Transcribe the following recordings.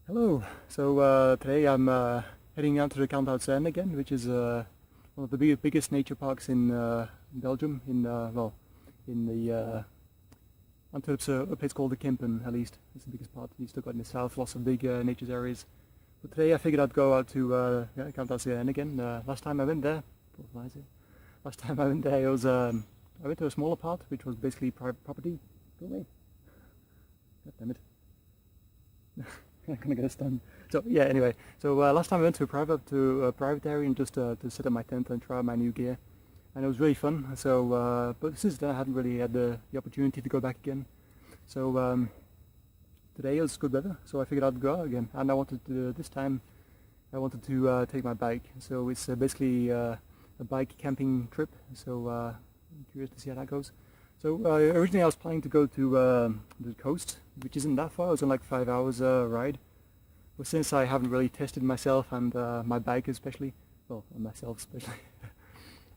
Hello. Today I'm heading out to the Kalmthoutse Heide again, which is one of the biggest nature parks in Belgium. In the Antwerp's a place called the Kempen, at least. It's the biggest part. You still got in the south lots of big nature areas. But today I figured I'd go out to Kalmthoutse Heide again. Last time I went there, last time I went there, it was I went to a smaller part, which was basically private property. Go away. God damn it. I'm gonna get us done. So yeah, anyway. Last time I went to a private area and just to set up my tent and try out my new gear, and it was really fun. But since then I hadn't really had the opportunity to go back again. Today it was good weather, so I figured I'd go out again. And I wanted to this time I wanted to take my bike. So it's basically a bike camping trip. I'm curious to see how that goes. Originally I was planning to go to the coast, which isn't that far. It was on like 5 hours ride. But since I haven't really tested myself and my bike especially, I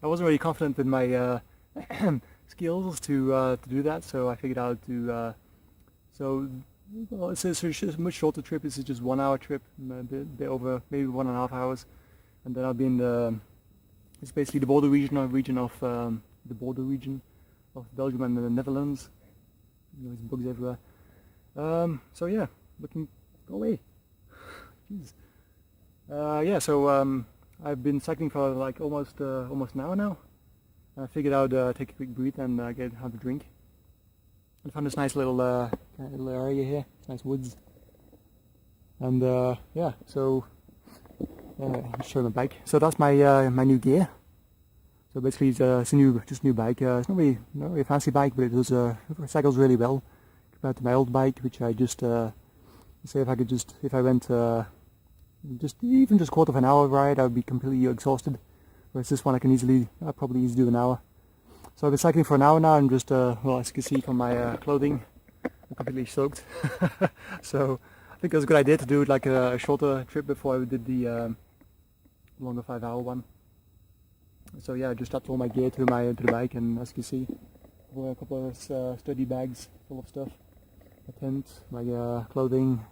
wasn't really confident with my skills to do that. So I figured out to. It's a much shorter trip. This is just 1 hour trip, a bit over maybe 1.5 hours, and then I'll be in the. It's basically the border region of Belgium and the Netherlands. There's bugs everywhere. Go away. Jeez. I've been cycling for like almost an hour now. I figured I'd take a quick breathe and have a drink. I found this nice little area here. It's nice woods. And I'll show my bike. So that's my my new gear. So basically, it's a new bike. It's not really a fancy bike, but it cycles really well compared to my old bike, which I just say if I went just quarter of an hour ride, I would be completely exhausted. Whereas this one, I'll probably easily do an hour. So I've been cycling for an hour now, and just as you can see from my clothing, I'm completely soaked. So I think it was a good idea to do like a shorter trip before I did the longer 5 hour one. So yeah, I just strapped all my gear to the bike, and as you can see, a couple of sturdy bags full of stuff. My tent, my clothing,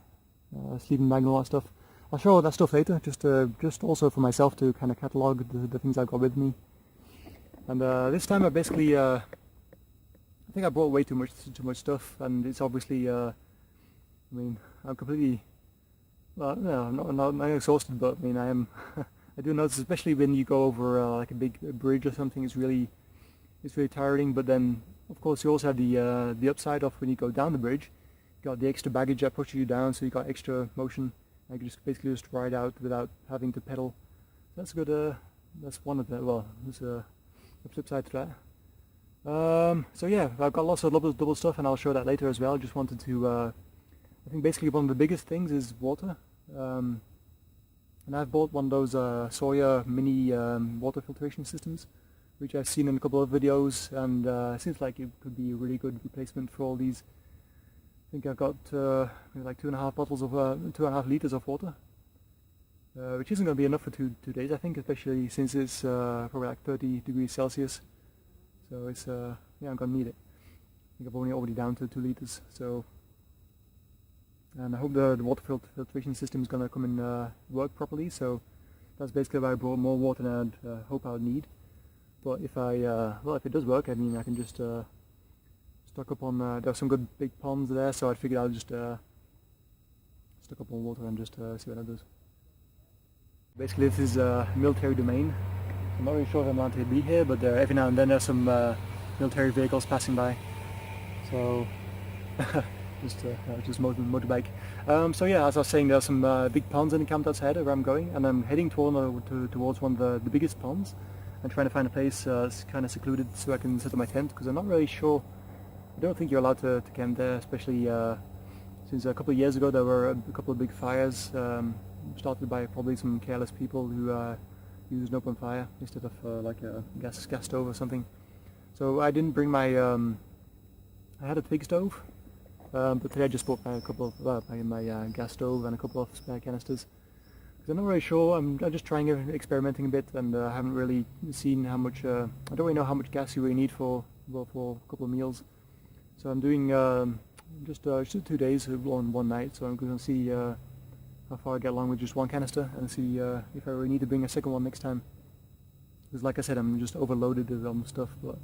sleeping bag, and all that stuff. I'll show all that stuff later, just also for myself to kind of catalogue the things I've got with me. And this time I basically, I think I brought way too much stuff, and it's obviously, I'm completely, I'm not exhausted, but I am. I do notice, especially when you go over like a big bridge or something, it's really tiring. But then, of course, you also have the upside of when you go down the bridge, you got the extra baggage that pushes you down, so you got extra motion. I can just ride out without having to pedal. That's good. That's one of the there's a flip side to that. I've got lots of double stuff, and I'll show that later as well. I just wanted to. I think basically one of the biggest things is water. And I've bought one of those Sawyer mini water filtration systems, which I've seen in a couple of videos, and it seems like it could be a really good replacement for all these. I think I've got maybe like 2.5 liters of water, which isn't going to be enough for two days, I think, especially since it's probably like 30 degrees Celsius. So it's I'm going to need it. I think I've already down to 2 liters. And I hope the water filtration system is going to come and work properly. So that's basically why I brought more water than I'd hope I would need. But if if it does work, I can just stock up on. There are some good big ponds there, so I figured I'll just stock up on water and just see what that does. Basically, this is military domain. I'm not really sure if I'm allowed to be here, but every now and then there's some military vehicles passing by. So. Just motorbike. As I was saying, there are some big ponds in the Kalmthoutse Heide where I'm going, and I'm heading towards one of the biggest ponds and trying to find a place kind of secluded so I can set up my tent, because I'm not really sure. I don't think you're allowed to camp there, especially since a couple of years ago there were a couple of big fires started by probably some careless people who used an open fire instead of like a gas stove or something. So I didn't bring my I had a twig stove. But today I just bought my gas stove and a couple of spare canisters. Because I'm not really sure. I'm just experimenting a bit, and I haven't really seen how much. I don't really know how much gas you really need for a couple of meals. So I'm doing just 2 days on one night. So I'm going to see how far I get along with just one canister, and see if I really need to bring a second one next time. Because like I said, I'm just overloaded with stuff, but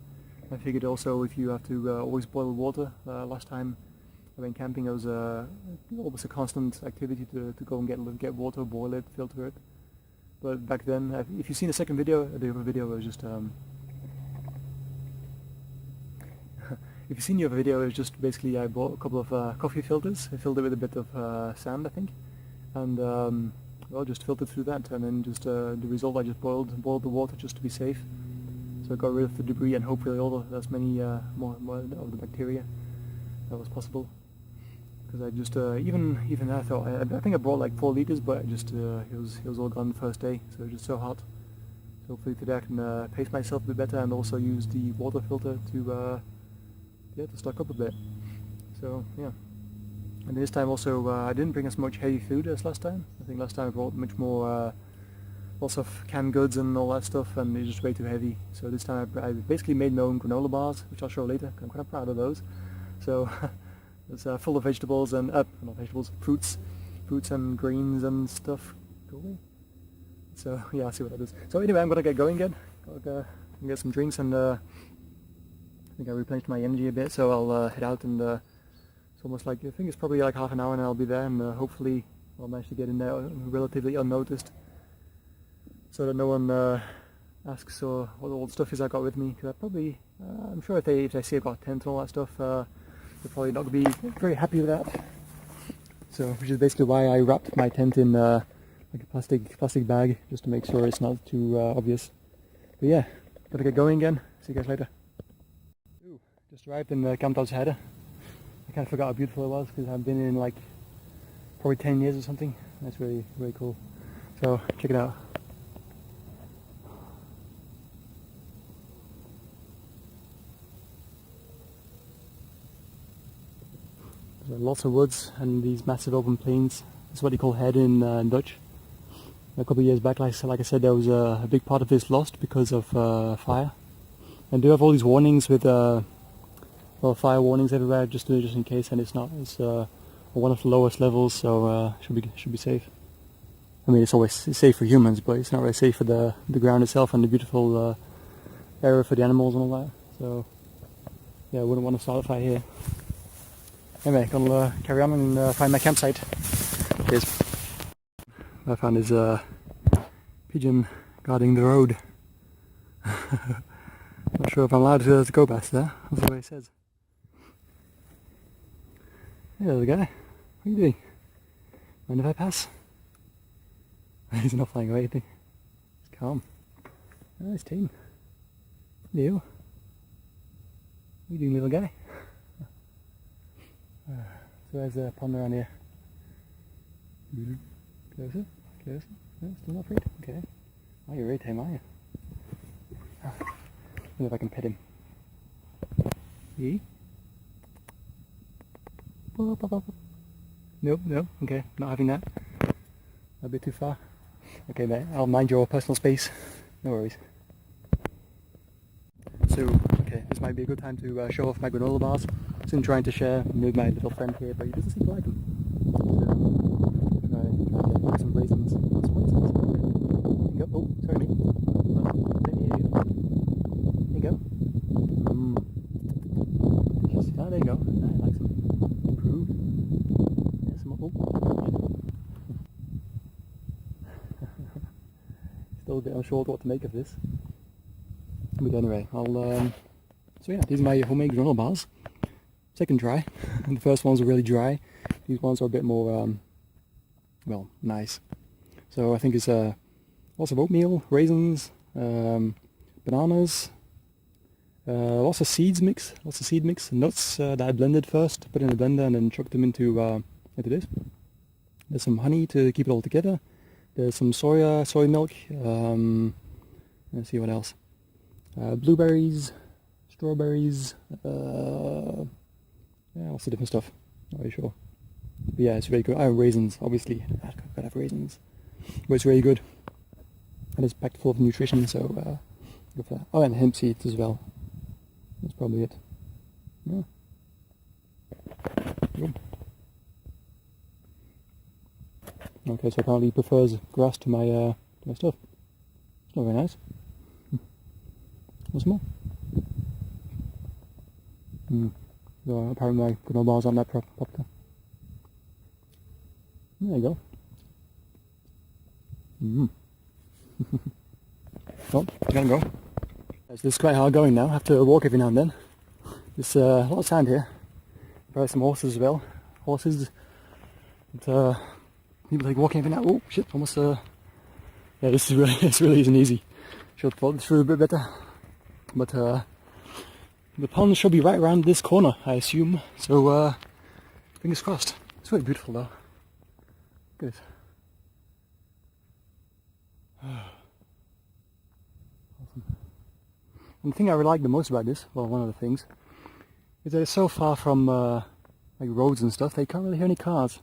I figured also if you have to always boil water, last time I went camping, it was almost a constant activity to go and get water, boil it, filter it. But back then, if you've seen the second video, the other video was just if you've seen the other video, it was just basically I bought a couple of coffee filters. I filled it with a bit of sand, I think, and well, just filtered through that, and then just the result, I just boiled the water just to be safe. So I got rid of the debris and hopefully as many more of the bacteria that was possible. Because I just even I thought I think I brought like 4 liters, but I just it was all gone the first day, so it was just so hot. So hopefully today I can pace myself a bit better and also use the water filter to stock up a bit. So yeah, and this time also I didn't bring as much heavy food as last time. I think last time I brought much more lots of canned goods and all that stuff, and it's just way too heavy. So this time I basically made my own granola bars, which I'll show later. I'm quite proud of those. So it's full of vegetables and not vegetables, fruits and greens and stuff. Cool. So yeah, I'll see what that is. So anyway, I'm gonna get going again. Gotta get some drinks, and I think I replenished my energy a bit. So I'll head out, and it's almost like I think it's probably like half an hour, and I'll be there, and hopefully I'll manage to get in there relatively unnoticed, so that no one asks what all the stuff is I got with me. Because I'm sure if they see I got a tent and all that stuff, they're probably not going to be very happy with that. So, which is basically why I wrapped my tent in like a plastic bag, just to make sure it's not too obvious. But yeah, gotta get going again. See you guys later. Ooh, just arrived in Kalmthoutse Heide. I kind of forgot how beautiful it was because I've been in like probably 10 years or something. That's really, really cool. So check it out. There's lots of woods and these massive open plains. That's what they call head in Dutch. A couple of years back, like I said, there was a big part of this lost because of fire. And do have all these warnings with well, fire warnings everywhere, just in case. And it's one of the lowest levels, so should be safe. I mean, it's safe for humans, but it's not really safe for the ground itself and the beautiful area for the animals and all that. So yeah, I wouldn't want to start a fire here. Anyway, gonna carry on and find my campsite. Cheers. What I found is a pigeon guarding the road. Not sure if I'm allowed to go past there. That's the way it says. Hey, there's a guy. What are you doing? Mind if I pass? He's not flying away, is he? He's calm. Nice team. You? What are you doing, little guy? So there's a pond around here. Closer, closer. No, still not afraid? Okay. Oh, you're very tame, are you? Wonder if I can pet him. Yee? Nope, no, okay, not having that. A bit too far. Okay, mate, I'll mind your personal space. No worries. So, okay, this might be a good time to show off my granola bars. So I'm trying to share with my little friend here, but he doesn't seem to like them. So, try and get some raisins. There you go. Oh, sorry mate. There you go. Oh, there you go. I like some. Improved. Yeah, some more. Still a bit unsure what to make of this. But anyway, so yeah, these are my homemade granola bars. Second try. The first ones are really dry. These ones are a bit more, well, nice. So I think it's lots of oatmeal, raisins, bananas, lots of seed mix, nuts that I blended first, put in a blender and then chucked them into this. There's some honey to keep it all together. There's some soy milk. Let's see what else. Blueberries, strawberries, yeah, lots of different stuff. Not really sure. But yeah, it's really good. Raisins, obviously. I've got to have raisins. But it's really good. And it's packed full of nutrition, so go for that. Oh, and hemp seeds as well. That's probably it. Yeah. Cool. Okay, so apparently he prefers grass to my stuff. It's not very nice. What's more? So apparently my granola bars aren't that popular. There you go. Well, I gotta go. So this is quite hard going now. I have to walk every now and then. There's a lot of sand here. Probably some horses as well. Horses. But, people like walking every now. Oh shit! Almost. Yeah, this is really this really isn't easy. Should have thought this through a bit better. But the pond should be right around this corner, I assume. So fingers crossed. It's really beautiful though. Good. Awesome. And the thing I really like the most about this, well, one of the things, is that it's so far from like roads and stuff. They can't really hear any cars.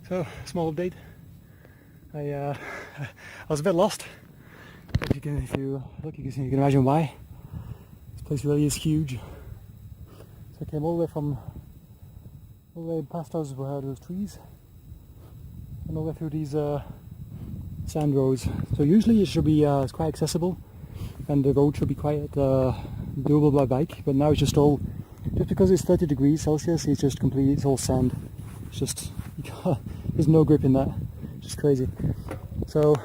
So, small update. I was a bit lost. If you look, you can imagine why. This place really is huge. So I came all the way past those trees, and all the way through these sand roads. So usually it should be it's quite accessible, and the road should be quite doable by bike. But now it's just because it's 30 degrees Celsius. It's just completely, it's all sand. It's just there's no grip in that. It's just crazy. So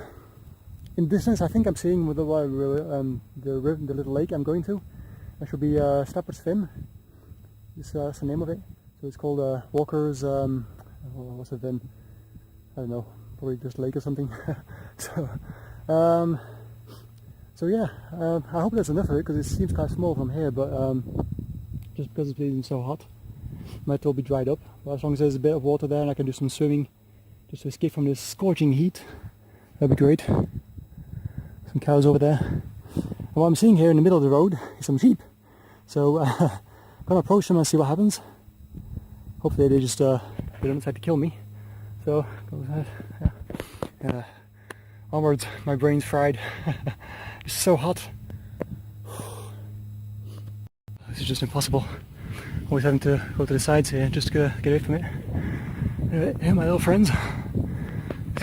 in distance, I think I'm seeing with the little lake I'm going to. That should be Stappers Fin. That's the name of it. So it's called Walker's. What's the Fin? I don't know. Probably just lake or something. So yeah, I hope that's enough of it because it seems kind of small from here. But just because it's been so hot, it might all be dried up. But as long as there's a bit of water there and I can do some swimming, just to escape from this scorching heat, that'd be great. Some cows over there. And what I'm seeing here in the middle of the road is some sheep. So I'm gonna approach them and see what happens. Hopefully they just they don't decide to kill me. So onwards. My brain's fried. It's so hot. This is just impossible. Always having to go to the sides here just to get away from it. Anyway, here my little friends. See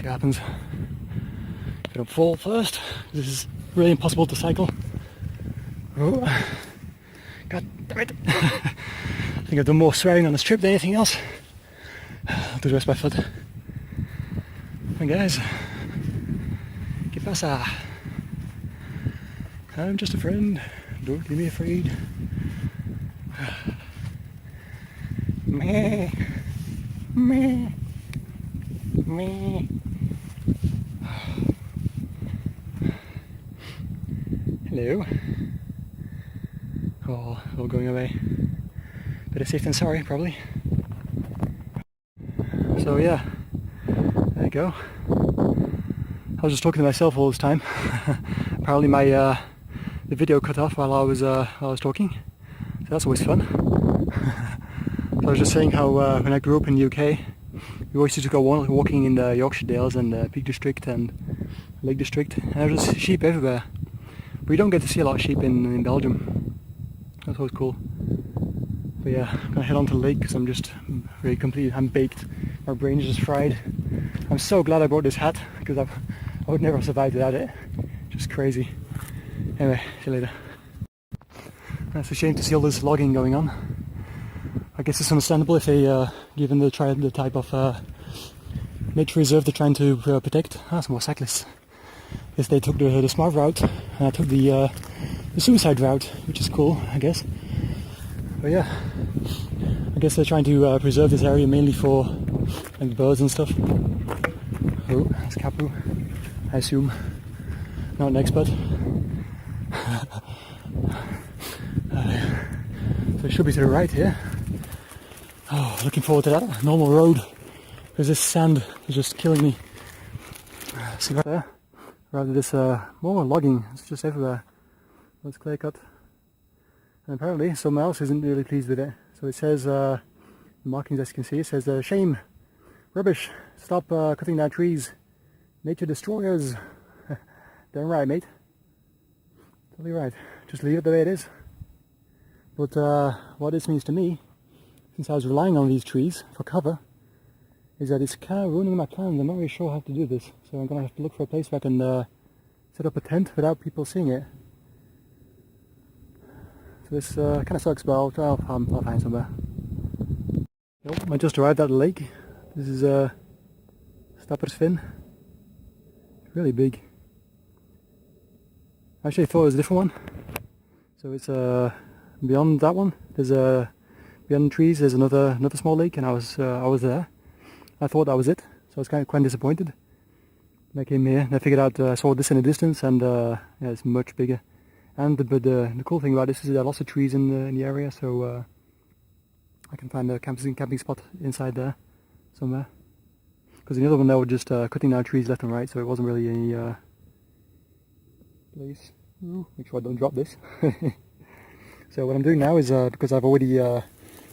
what happens. If I don't fall first. This is really impossible to cycle. Oh. God damn it. I think I've done more swearing on this trip than anything else. I'll do the rest by foot. Hi guys. ¿Qué pasa? I'm just a friend. Don't be afraid. Meh. Meh. Meh. Hello. Oh, all going away. Better safe than sorry, probably. So yeah, there you go. I was just talking to myself all this time. Apparently my the video cut off while I was talking. So that's always fun. So I was just saying how when I grew up in the UK, we always used to go walking in the Yorkshire Dales and the Peak District and Lake District, and there was just sheep everywhere. But you don't get to see a lot of sheep in Belgium. That's always cool. But yeah, I'm gonna head on to the lake because I'm just really completely, I'm baked. My brain is just fried. I'm so glad I brought this hat because I would never have survived without it. Just crazy. Anyway, see you later. It's a shame to see all this logging going on. I guess it's understandable if they, given the type of nature reserve they're trying to protect. Ah, some more cyclists. If they took the smart route, and I took the suicide route, which is cool, I guess. But yeah, I guess they're trying to preserve this area mainly for like birds and stuff. Oh, that's Capu, I assume. Not an expert. So it should be to the right here. Oh, looking forward to that normal road because this sand is just killing me. See right there? Rather this more logging, it's just everywhere. It's clear cut. And apparently someone else isn't really pleased with it. So it says, the markings as you can see, it says, shame, rubbish, stop cutting down trees, nature destroyers. Damn right, mate. Totally right. Just leave it the way it is. But what this means to me, since I was relying on these trees for cover, is that it's kind of ruining my plans. I'm not really sure how to do this, so I'm going to have to look for a place where I can set up a tent without people seeing it. So this kind of sucks, but I'll find somewhere. Yep, I just arrived at the lake. This is Stappersvin. Really big. I actually thought it was a different one. So it's beyond that one. There's beyond the trees. There's another small lake, and I was there. I thought that was it, so I was quite disappointed. And I came here and I figured out, I saw this in the distance, and yeah, it's much bigger. And the cool thing about this is there are lots of trees in the area, so I can find a camping spot inside there somewhere. Because the other one they were just cutting down trees left and right, so it wasn't really any place. Ooh, make sure I don't drop this. So what I'm doing now is, because I've already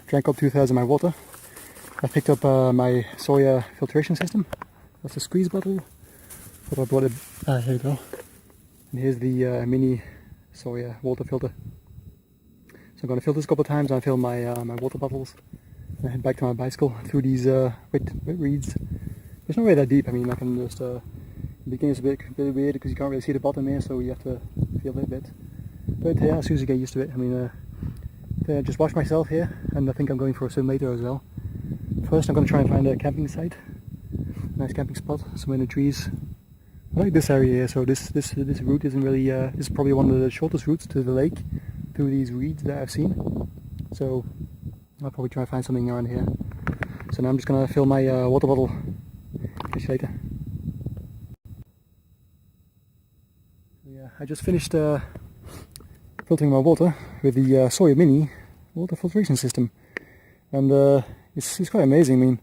drank up 2/3 of my water, I picked up my soya filtration system. That's a squeeze bottle. But I brought it. Here we go. And here's the mini soya water filter. So I'm going to fill this a couple of times and fill my my water bottles. And I head back to my bicycle through these wet reeds. It's not really that deep. I mean, I can just. The beginning is a bit weird because you can't really see the bottom here, so you have to feel it a bit. But yeah, as soon as you get used to it, I mean, I just wash myself here, and I think I'm going for a swim later as well. First, I'm going to try and find a camping site, nice camping spot, somewhere in the trees. I like this area here. So this route isn't really. This is probably one of the shortest routes to the lake through these reeds that I've seen. So I'll probably try and find something around here. So now I'm just going to fill my water bottle. Catch you later. Yeah, I just finished filtering my water with the Soya Mini water filtration system, and it's quite amazing. I mean,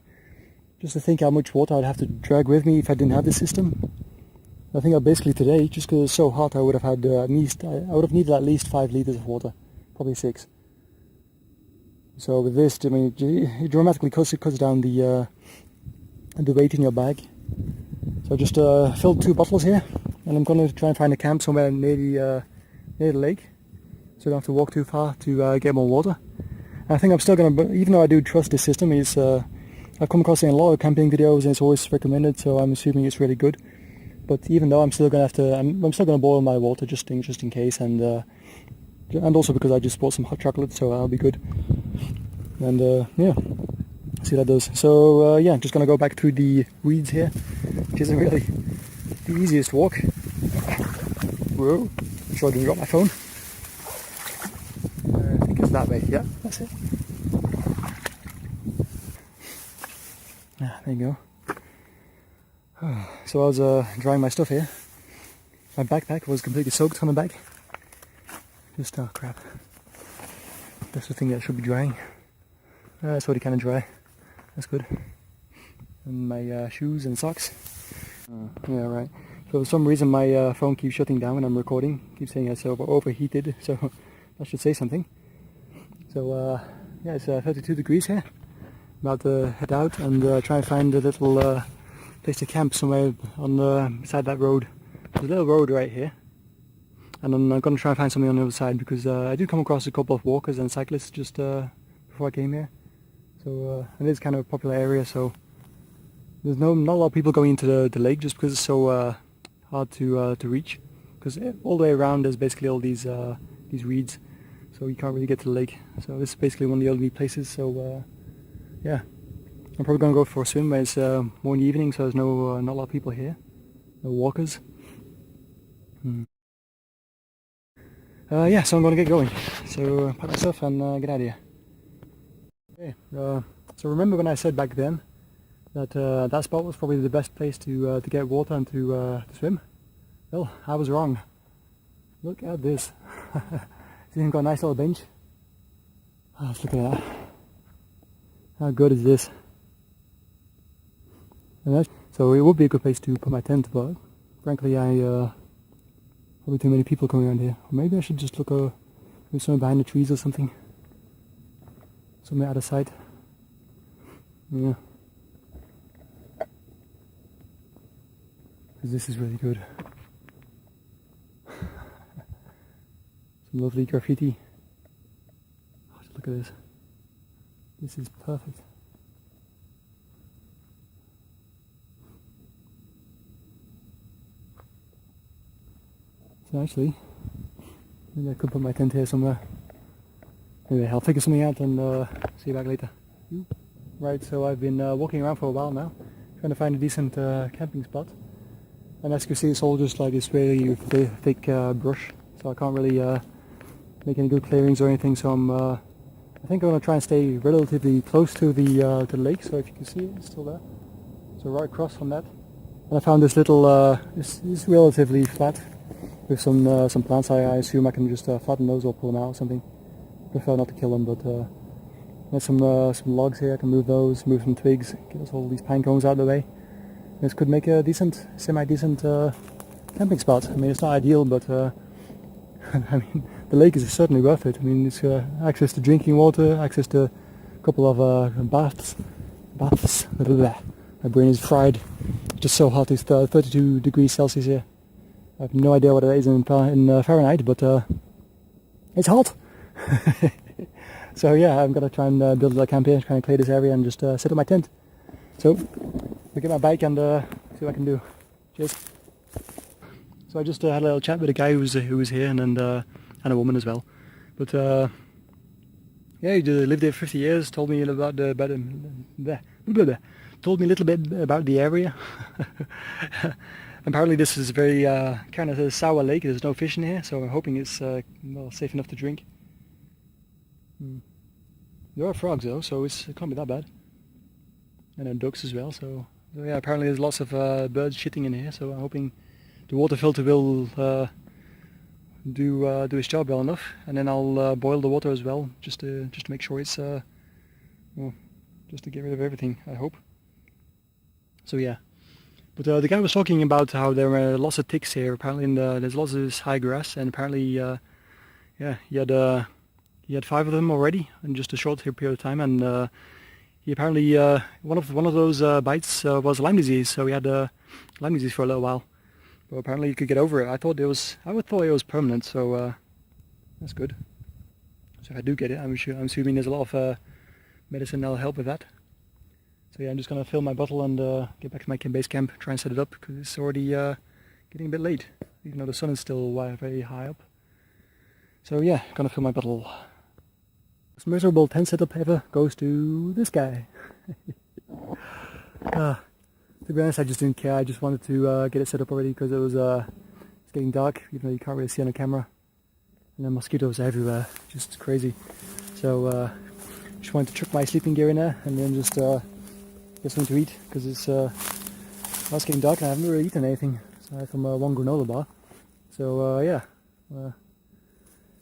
just to think how much water I'd have to drag with me if I didn't have this system. I think basically today, just because it's so hot, I would have had at least, I would have needed at least 5 liters of water, probably 6. So with this, I mean, it dramatically cuts down the weight in your bag. So I just filled 2 bottles here, and I'm going to try and find a camp somewhere near the lake, so I don't have to walk too far to get more water. And I think I'm still going to, even though I do trust this system, I've come across it in a lot of camping videos and it's always recommended, so I'm assuming it's really good. But even though I'm still going to boil my water just in case, and also because I just bought some hot chocolate, so that'll be good. And yeah, see how that does. So yeah, I'm just going to go back through the weeds here, which isn't really the easiest walk. Whoa, I'm sure I didn't drop my phone. I think it's that way. Yeah, that's it. There you go. So I was drying my stuff here. My backpack was completely soaked on the back. Just, oh crap. That's the thing that should be drying. It's already kind of dry. That's good. And my shoes and socks. Yeah, right. So for some reason my phone keeps shutting down when I'm recording. Keeps saying it's overheated, so that should say something. So yeah, it's 32 degrees here. About to head out and try and find a little place to camp somewhere on beside that road. There's a little road right here, and I'm going to try and find something on the other side because I did come across a couple of walkers and cyclists just before I came here. So it is kind of a popular area, so there's not a lot of people going into the lake just because it's so hard to reach. Because all the way around there's basically all these reeds, so you can't really get to the lake. So this is basically one of the only places. So yeah. I'm probably going to go for a swim, but it's more in the evening, so there's not a lot of people here. No walkers. Yeah, so I'm going to get going. So pack my stuff and get out of here. Okay, so remember when I said back then that that spot was probably the best place to get water and to swim? Well, I was wrong. Look at this. It's even got a nice little bench. Oh, let's look at that. How good is this? So it would be a good place to put my tent, but frankly probably too many people coming around here. Or maybe I should just look maybe somewhere behind the trees or something. Somewhere out of sight. Yeah. Because this is really good. Some lovely graffiti. Look at this. This is perfect. So actually, maybe I could put my tent here somewhere. Anyway, I'll figure something out and see you back later. Right, so I've been walking around for a while now, trying to find a decent camping spot. And as you can see, it's all just like this really thick brush, so I can't really make any good clearings or anything. So I think I'm going to try and stay relatively close to the lake. So if you can see it, it's still there. So right across from that. And I found this little, it's relatively flat with some plants. I assume I can just flatten those or pull them out or something. Prefer not to kill them, but there's some logs here. I can move those, move some twigs, get us all these pine cones out of the way. This could make a decent, semi-decent camping spot. I mean, it's not ideal, but I mean, the lake is certainly worth it. I mean, it's access to drinking water, access to a couple of baths. Blah. My brain is fried. It's just so hot. It's 32 degrees Celsius here. I have no idea what it is in Fahrenheit, but it's hot. So yeah, I'm gonna try and build a camp here, try and clear this area and just set up my tent. So I'll get my bike and see what I can do. Cheers. So I just had a little chat with a guy who was here and a woman as well. But yeah, he lived there 50 years. Told me about told me a little bit about the area. Apparently, this is a very kind of a sour lake. There's no fish in here, so I'm hoping it's well, safe enough to drink. There are frogs though, so it can't be that bad. And then ducks as well. So yeah, apparently there's lots of birds shitting in here. So I'm hoping the water filter will do its job well enough, and then I'll boil the water as well, just to make sure it's well, just to get rid of everything. I hope. So yeah, but the guy was talking about how there were lots of ticks here. Apparently, there's lots of this high grass, and apparently, yeah, he had 5 of them already in just a short period of time, and he apparently one of those bites was Lyme disease. So he had Lyme disease for a little while. But apparently he could get over it. I thought it was permanent, so that's good. So if I do get it, I'm assuming there's a lot of medicine that'll help with that. So yeah, I'm just gonna fill my bottle and get back to my base camp, try and set it up because it's already getting a bit late, even though the sun is still very high up. So yeah, gonna fill my bottle. Most miserable tent setup ever goes to this guy. To be honest, I just didn't care. I just wanted to get it set up already because it's getting dark, even though you can't really see on the camera. And then mosquitoes everywhere, just crazy. So just wanted to chuck my sleeping gear in there and then just get something to eat because it's getting dark and I haven't really eaten anything. So I had some one granola bar. So yeah,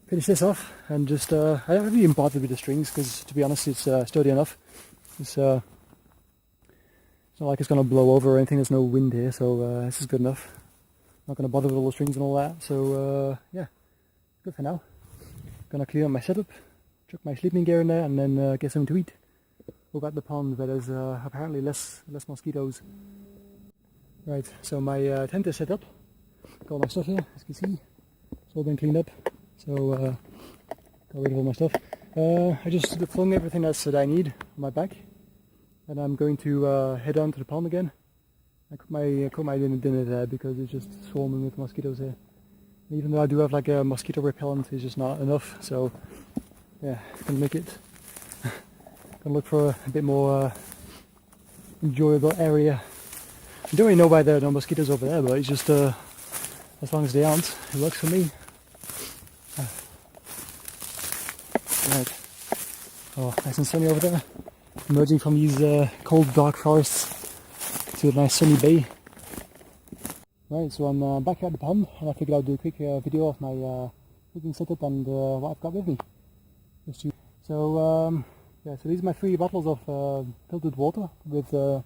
finish this off and just I haven't even bothered with the strings because to be honest, it's sturdy enough. It's not like it's going to blow over or anything. There's no wind here, so this is good enough. Not going to bother with all the strings and all that. So yeah, good for now. Gonna clean up my setup, chuck my sleeping gear in there, and then get something to eat. Over at the pond where there's apparently less mosquitoes. Right, so my tent is set up. Got all my stuff here, as you can see. It's all been cleaned up. So got rid of all my stuff. I just flung everything that I need on my back. And I'm going to head on to the pond again. I cooked my dinner there because it's just swarming with mosquitoes here. And even though I do have like a mosquito repellent, it's just not enough. So yeah, gonna make it. Gonna look for a bit more enjoyable area. I don't really know why there are no mosquitoes over there, but it's just as long as they aren't, it works for me. Right. Oh, nice and sunny over there. Emerging from these cold, dark forests to a nice sunny bay. Right, so I'm back at the pond, and I figured I'd do a quick video of my cooking setup and what I've got with me. So yeah, so these are my 3 bottles of filtered water with we'll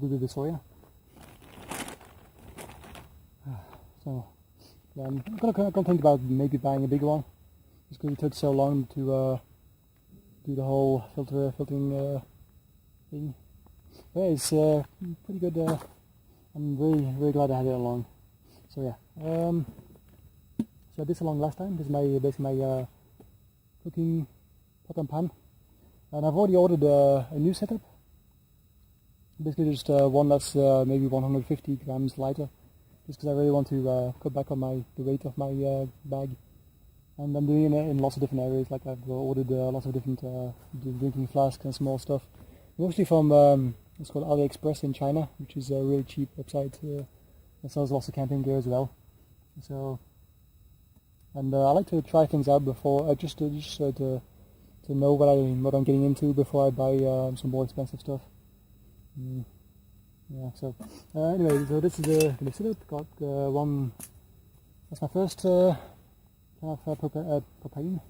do the soya. So yeah, I'm gonna think about maybe buying a bigger one, just because it took so long to do the whole filtering thing. But yeah, it's pretty good. I'm very glad I had it along. So yeah, so I did this along last time. This is basically my cooking bottom pan. And I've already ordered a new setup. Basically just one that's maybe 150 grams lighter, just because I really want to cut back on the weight of my bag. And I'm doing it in lots of different areas. Like I've ordered lots of different drinking flasks and small stuff, mostly from it's called AliExpress in China, which is a really cheap website that sells lots of camping gear as well. So, and I like to try things out before, just to know what I'm getting into before I buy some more expensive stuff. Yeah. So anyway, so this is the setup. Got one. That's my first kind of propane.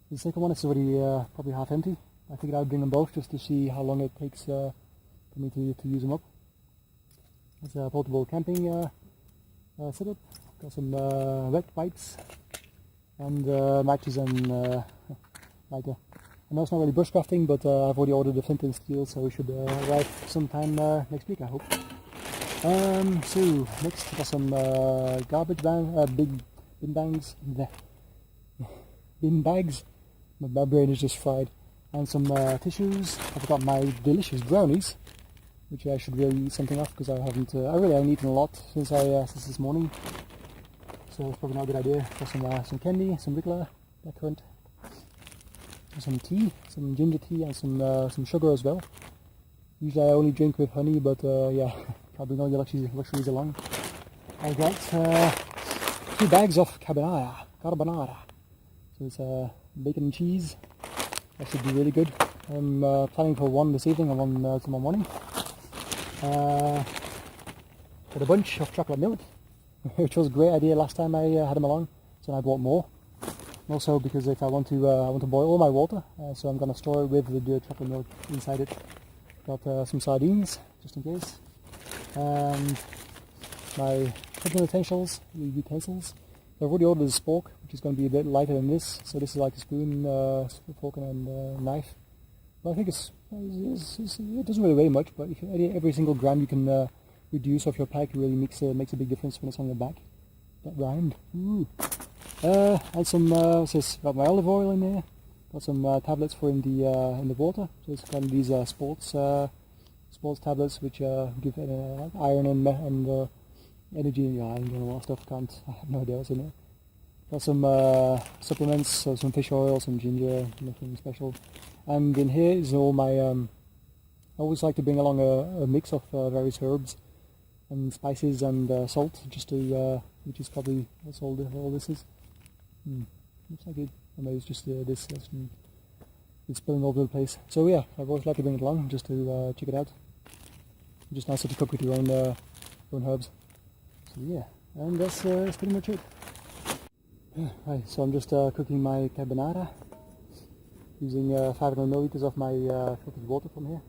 The second one is already probably half empty. I figured I'd bring them both just to see how long it takes for me to use them up. It's a portable camping setup. Got some wet wipes and matches and lighter. I know it's not really bushcrafting, but I've already ordered the flint and steel, so it should arrive sometime next week, I hope. So next, got some garbage big bin bags. My brain is just fried. And some tissues. I've got my delicious brownies, which I should really eat something off because I really haven't eaten a lot since this morning. So it's probably not a good idea. Got some candy, some Ricola, blackcurrant, some tea, some ginger tea, and some sugar as well. Usually I only drink with honey, but yeah, probably no luxuries along. I got 2 bags of carbonara. So it's bacon and cheese. That should be really good. I'm planning for one this evening and one tomorrow morning. Got a bunch of chocolate milk, which was a great idea last time I had them along, so I bought more. Also because if I want to boil all my water, so I'm going to store it with the chocolate milk inside it. Got some sardines, just in case. And my cooking utensils. I've already ordered a spork, which is going to be a bit lighter than this. So this is like a spoon, fork and knife. But I think it doesn't really weigh much, but if every single gram you can reduce off your pack really makes a big difference when it's on your back. That rhymed. Ooh. And some, got my olive oil in there. Got some tablets for in the water. So it's kind of these sports tablets which give iron and energy. Yeah, I don't know a lot of stuff. I have no idea what's in it. Got some supplements, so some fish oil, some ginger, nothing special. And in here is all my. I always like to bring along a mix of various herbs and spices and salt, just to, which is probably that's all this is. Looks like it. I know it's just this. It's spilling all over the place. So yeah, I've always liked to bring it along just to check it out. Just nicer to cook with your own herbs. So yeah, and that's pretty much it. Right, so I'm just cooking my carbonara using 500 milliliters of my filtered water from here.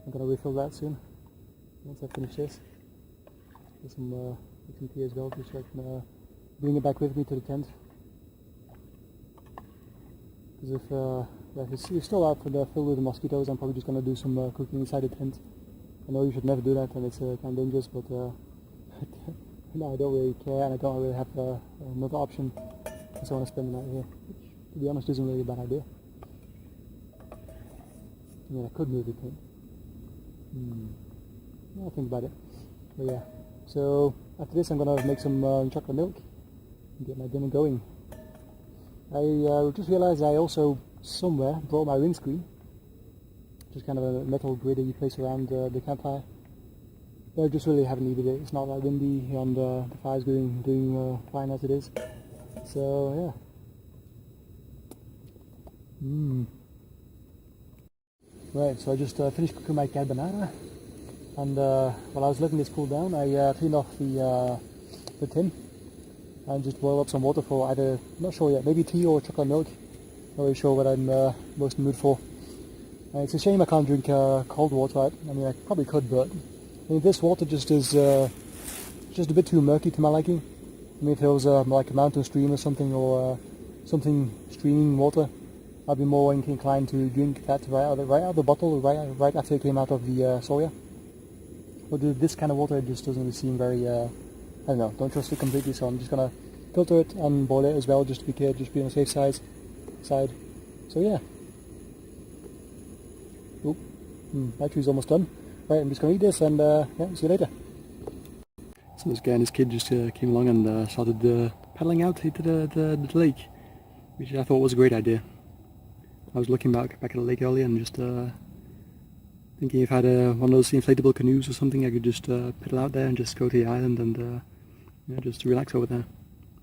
I'm gonna refill that soon once I finish this. Get some tea as well, just so I can bring it back with me to the tent. Because if it's still out filled with the mosquitoes, I'm probably just gonna do some cooking inside the tent. I know you should never do that, and it's kind of dangerous, but no, I don't really care, and I don't really have another option. So I want to spend the night here, which, to be honest, isn't really a bad idea. I mean, I could move the tent. I'll think about it. But yeah, so after this I'm going to make some chocolate milk and get my dinner going. I just realized I also somewhere brought my windscreen, just kind of a metal grid that you place around the campfire. But I just really haven't needed it. It's not that windy and the fire's doing fine as it is. So yeah. Right, so I just finished cooking my carbonara, and while I was letting this cool down, I cleaned off the tin and just boiled up some water for either, not sure yet, maybe tea or chocolate milk. Not really sure what I'm most in the mood for. It's a shame I can't drink cold water. I mean, I probably could, but I mean, this water just is just a bit too murky to my liking. I mean, if there was like a mountain stream or something, or something streaming water, I'd be more inclined to drink that right out of the bottle, right after it came out of the soya. But this kind of water just doesn't really seem very, I don't know, don't trust it completely, so I'm just gonna filter it and boil it as well, just to be on the safe side. So yeah. Oh, battery's almost done. Right, I'm just going to eat this and yeah, see you later. So this guy and his kid just came along and started paddling out into the lake, which I thought was a great idea. I was looking back at the lake earlier and just thinking if I had one of those inflatable canoes or something, I could just pedal out there and just go to the island and yeah, just relax over there.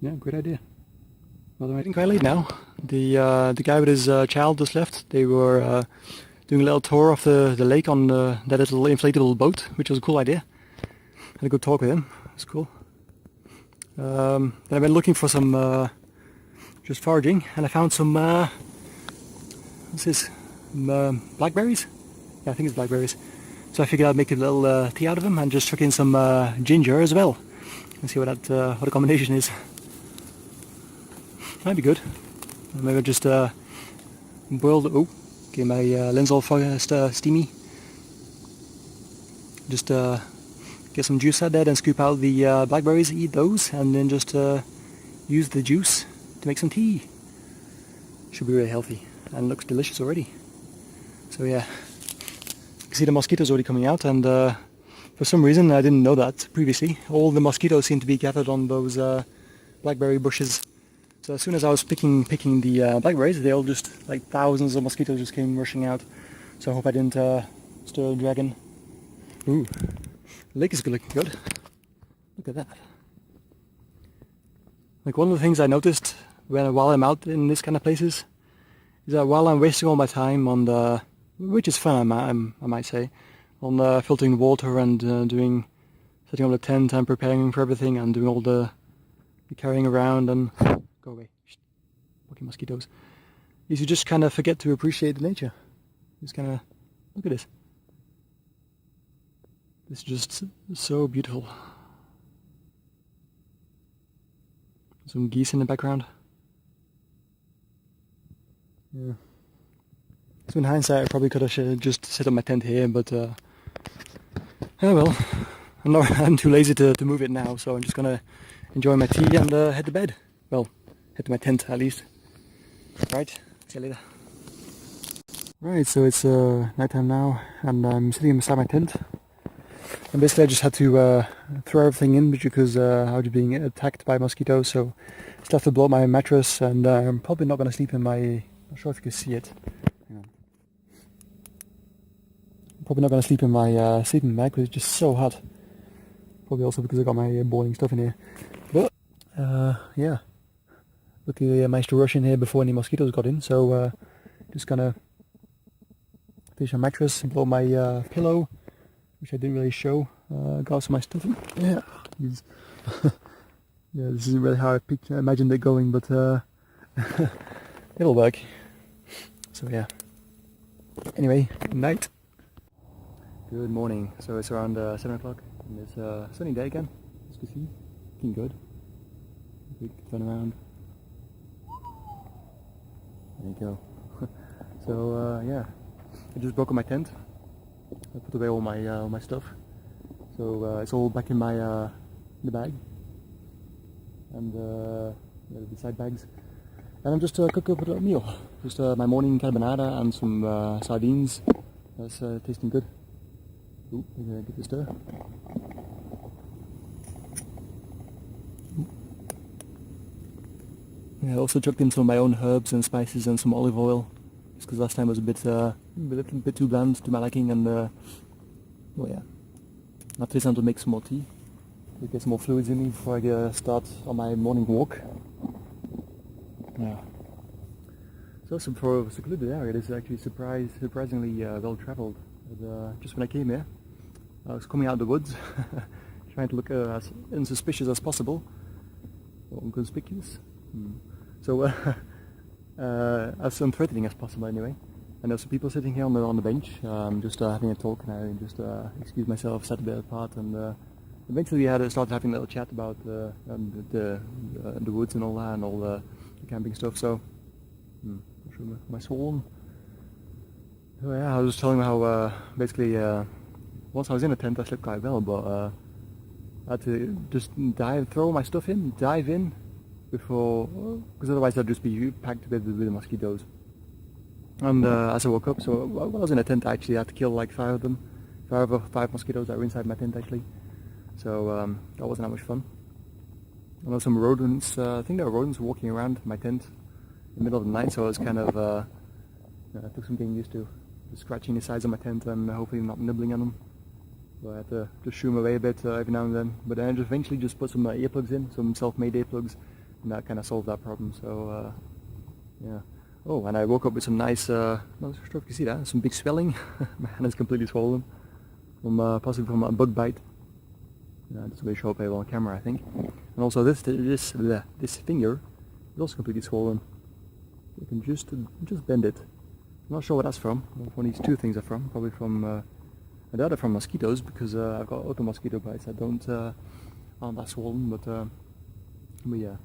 Yeah, great idea. Well, I think quite late now. The guy with his child just left. They were doing a little tour of the lake on that little inflatable boat, which was a cool idea. Had a good talk with him. It's cool. Then I went looking for some just foraging, and I found some what's this? Blackberries? Yeah, I think it's blackberries. So I figured I'd make a little tea out of them and just chuck in some ginger as well. And see what what the combination is. Might be good. Maybe just boil the... Oh, okay, my lens all steamy. Just get some juice out there, then scoop out the blackberries, eat those, and then just use the juice to make some tea. Should be really healthy and looks delicious already. So yeah, you can see the mosquitoes already coming out, and for some reason I didn't know that previously. All the mosquitoes seem to be gathered on those blackberry bushes. So as soon as I was picking the blackberries, they all just, like thousands of mosquitoes just came rushing out. So I hope I didn't stir a dragon. Ooh, the lake is looking good. Look at that. Like one of the things I noticed while I'm out in this kind of places is that while I'm wasting all my time on the, which is fun I might say, on filtering the water and setting up the tent and preparing for everything and doing all the carrying around and... Go away. Fucking mosquitoes. Is you just kind of forget to appreciate the nature. Just kind of look at this. It's just so beautiful. Some geese in the background. Yeah. So in hindsight, I probably could have just set up my tent here, but oh well. I'm too lazy to move it now, so I'm just gonna enjoy my tea and head to bed. Well, head to my tent at least. Right, see you later. Right, so it's nighttime now, and I'm sitting inside my tent. And basically I just had to throw everything in because I was being attacked by mosquitoes, so I still have to blow up my mattress, and I'm probably not going to sleep in my... I'm not sure if you can see it. Hang on. I'm probably not going to sleep in my sleeping bag because it's just so hot. Probably also because I got my boiling stuff in here. But, yeah. Luckily I managed to rush in here before any mosquitoes got in, so just gonna finish my mattress and blow my pillow, which I didn't really show. Got some of my stuff in. Yeah, yeah, this isn't really how I imagined it going, but it'll work. So yeah. Anyway, good night. Good morning. So it's around 7 o'clock, and it's a sunny day again, as you can see. Looking good. We can turn around. There you go. So yeah, I just broke up my tent. I put away all my stuff. So it's all back in my the bag and yeah, the side bags. And I'm just cooking up a meal. Just my morning carbonara and some sardines. That's tasting good. Ooh, I'm gonna get this stir. Yeah, I also chucked in some of my own herbs and spices and some olive oil, just because last time was a little bit too bland to my liking, and well yeah. After this I'm going to make some more tea, to get some more fluids in me before I start on my morning walk. Yeah. So for a secluded area, this is actually surprisingly well travelled. Just when I came here, I was coming out of the woods, trying to look as insuspicious as possible, or inconspicuous. So as unthreatening as possible anyway. And there's some people sitting here on the bench, just having a talk, and I just excused myself, sat a bit apart, and eventually we started having a little chat about the woods and all that, and all the camping stuff. So, not sure my sworn. So yeah, I was just telling them how basically once I was in a tent I slept quite well, but I had to just throw my stuff in, dive in before, because otherwise I'd just be packed with the mosquitoes. And as I woke up, so while I was in a tent, I actually had to kill like 5 of them, 5 mosquitoes that were inside my tent actually. So that wasn't that much fun. And there were some rodents. I think there were rodents walking around my tent in the middle of the night, so I was kind of it took some getting used to scratching the sides of my tent and hopefully not nibbling on them. So I had to just shoo them away a bit every now and then. But then I just eventually just put some earplugs in, some self-made earplugs, and that kind of solved that problem. So yeah. Oh, and I woke up with some nice, not sure if you can see that, some big swelling. My hand is completely swollen, from possibly from a bug bite. This will show up on camera, I think. And also this finger is also completely swollen. You can just bend it. I'm not sure what that's from. One of these 2 things are from. Probably from, I doubt they're from mosquitoes because I've got other mosquito bites that aren't that swollen. But yeah.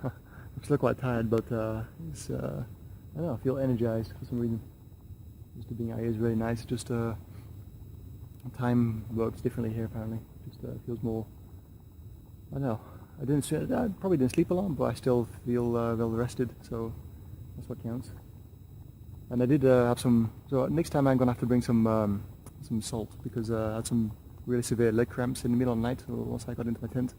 I just look quite tired, but it's, I don't know, I feel energized for some reason. Just being out here is really nice. Just time works differently here apparently. Just feels more, I don't know. I probably didn't sleep a lot, but I still feel well rested, so that's what counts. And I did have some, so next time I'm gonna have to bring some salt because I had some really severe leg cramps in the middle of the night once I got into my tent.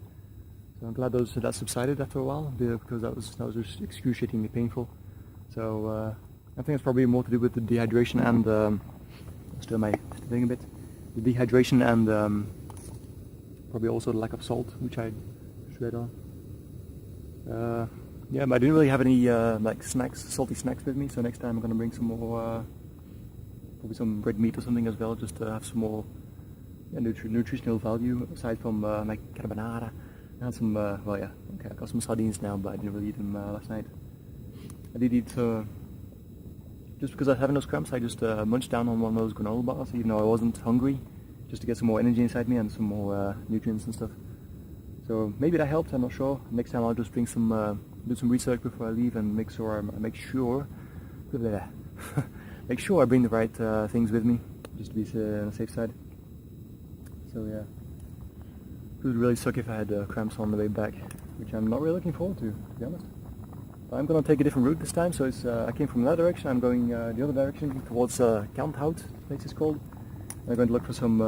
So I'm glad that subsided after a while because that was just excruciatingly painful. So I think it's probably more to do with the dehydration and stir my thing a bit. The dehydration and probably also the lack of salt, which I shred on. Yeah, but I didn't really have any like salty snacks with me. So next time I'm gonna bring some more, probably some red meat or something as well, just to have some more nutritional value aside from my carbonara. I had some, well yeah, okay, I got some sardines now, but I didn't really eat them last night. I did eat, just because I was having those cramps, I just munched down on one of those granola bars, even though I wasn't hungry, just to get some more energy inside me and some more nutrients and stuff. So maybe that helped, I'm not sure. Next time I'll just bring some, do some research before I leave and make sure make sure I bring the right things with me, just to be on the safe side. So yeah. It would really suck if I had cramps on the way back, which I'm not really looking forward to be honest. But I'm going to take a different route this time, so I came from that direction, I'm going the other direction towards Kalmthoutse, the place is called. I'm going to look for some,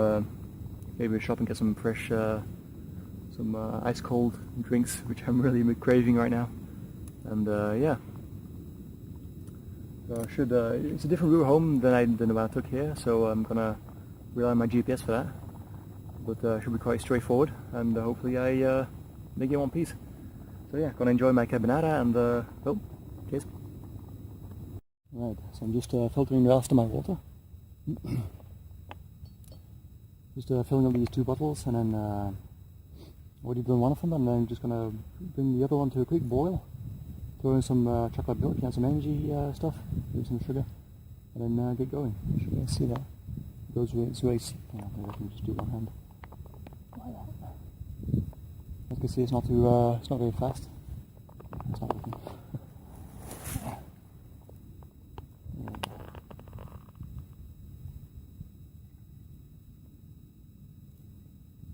maybe a shop and get some fresh, some ice cold drinks, which I'm really craving right now. And yeah. So I should, it's a different route home than the one I took here, so I'm going to rely on my GPS for that. But should be quite straightforward, and hopefully I make it in one piece. So yeah, gonna enjoy my carbonara and oh, cheers. Right, so I'm just filtering the rest of my water. Just filling up these 2 bottles, and then already done one of them, and then I'm just gonna bring the other one to a quick boil. Throw in some chocolate milk and some energy stuff, maybe some sugar, and then get going. You should see that. It goes really, it's really, I can just do one hand. As you can see, it's not very fast. It's not working.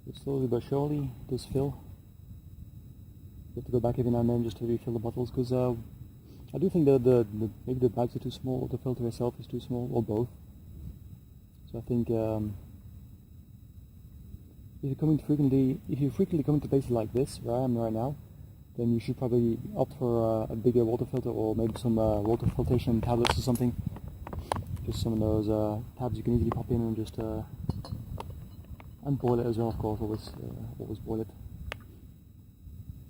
But slowly but surely, this fill. You have to go back every now and then just to refill the bottles, because I do think that maybe the bags are too small, or the filter itself is too small, or both. So I think if you frequently come to places like this, where I am right now, then you should probably opt for a bigger water filter, or maybe some water filtration tablets or something. Just some of those tabs you can easily pop in and just and boil it as well, of course. Always boil it.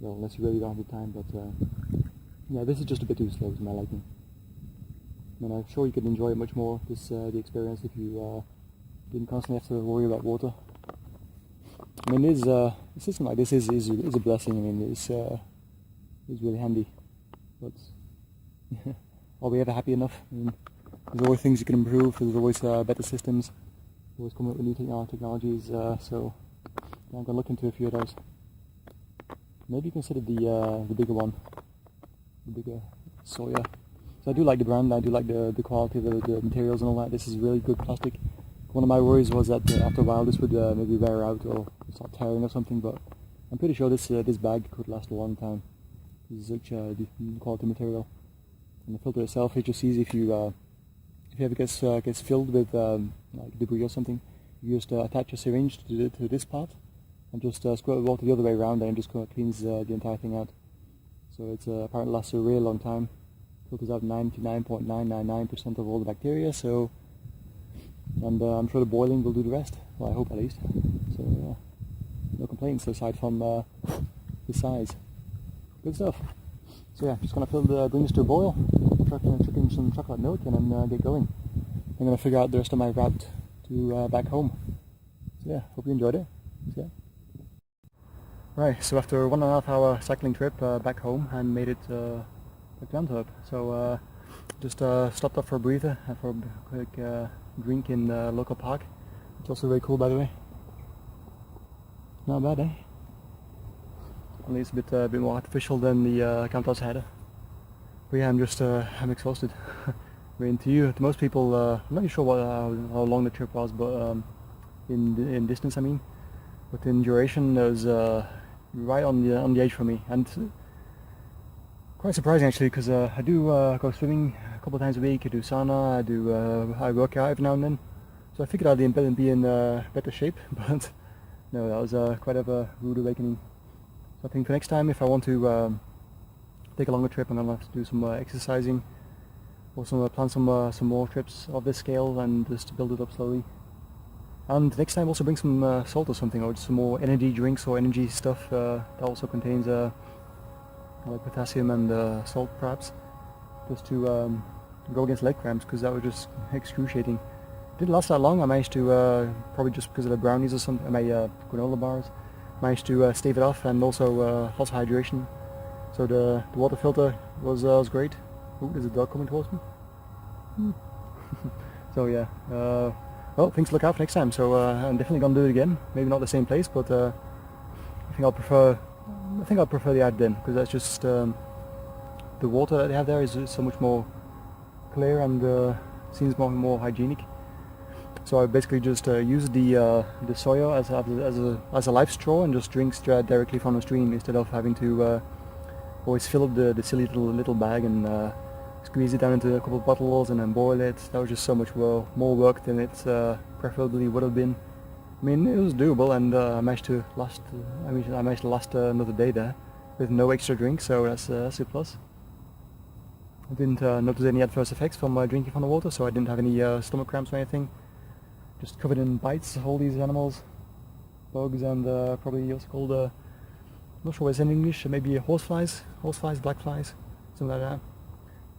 Well, unless you really don't have the time, but yeah, this is just a bit too slow to my liking. I mean, I'm sure you could enjoy it much more, the experience, if you didn't constantly have to worry about water. I mean, a system like this is a blessing. I mean, it's really handy. But are we ever happy enough? I mean, there's always things you can improve. There's always better systems. Always coming up with new technologies. So yeah, I'm gonna look into a few of those. Maybe consider the bigger one, the bigger Sawyer. So I do like the brand. I do like the quality of the materials and all that. This is really good plastic. One of my worries was that after a while this would maybe wear out or start tearing or something, but I'm pretty sure this bag could last a long time. This is such a quality material. And the filter itself is just easy if you ever gets filled with like debris or something, you just attach a syringe to this part and just squirt the water the other way around and just cleans the entire thing out. So it's apparently lasts a really long time. Filters out 99.999% of all the bacteria. So, and I'm sure the boiling will do the rest. Well, I hope at least. So no complaints aside from the size. Good stuff. So yeah, just gonna bring this to a boil, chuck in some chocolate milk, and then get going. I'm gonna figure out the rest of my route to back home. So yeah, hope you enjoyed it. So, yeah. Right, so after 1.5 hour cycling trip back home, I made it back to Antwerp. So just stopped off for a breather and for a quick drink in the local park. It's also very cool, by the way. Not bad, eh? Only it's a bit more artificial than the Kalmthoutse Heide. But yeah, I'm exhausted. I mean, to most people, I'm not really sure how long the trip was, but in distance, I mean. But in duration, it was right on the edge for me, and quite surprising actually, because I do go swimming a couple of times a week. I do sauna. I work out every now and then. So I figured I'd be in better shape, but no, that was quite a rude awakening. So I think for next time, if I want to take a longer trip, I'm gonna have to do some exercising, or plan some more trips of this scale, and just build it up slowly. And next time also bring some salt or something, or just some more energy drinks or energy stuff that also contains like potassium and salt perhaps, just to go against leg cramps, because that was just excruciating. It didn't last that long. I managed to, probably just because of the brownies or something, my granola bars, managed to stave it off, and also lots of hydration. So the water filter was great. Ooh, there's a dog coming towards me. So yeah, well, things to look out for next time. So I'm definitely gonna do it again. Maybe not the same place, but I think I'll prefer the Ardennen, because that's just the water that they have there is so much more clear and seems more hygienic. So I basically just use the soya as a life straw and just drink directly from the stream, instead of having to always fill up the silly little bag and squeeze it down into a couple of bottles and then boil it. That was just so much more work than it preferably would have been. I mean, it was doable, and I managed to last another day there with no extra drink, so that's a plus. I didn't notice any adverse effects from drinking from the water, so I didn't have any stomach cramps or anything. Just covered in bites, all these animals, bugs, and probably also called, I'm not sure what it's in English, maybe horseflies, black flies, something like that,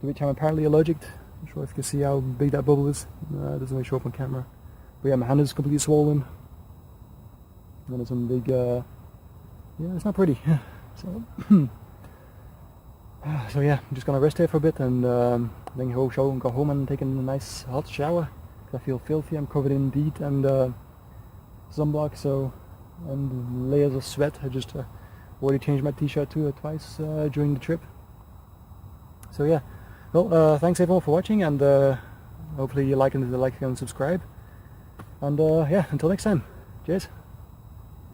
to which I'm apparently allergic. Not sure if you can see how big that bubble is. It doesn't really show up on camera. But yeah, my hand is completely swollen. And then there's some big, yeah, it's not pretty. So, so yeah, I'm just gonna rest here for a bit, and then go home and take a nice hot shower. I feel filthy. I'm covered in DEET and sunblock, and layers of sweat. I just already changed my t-shirt twice during the trip. So yeah, well, thanks everyone for watching, and hopefully you like and subscribe. And yeah, until next time, cheers.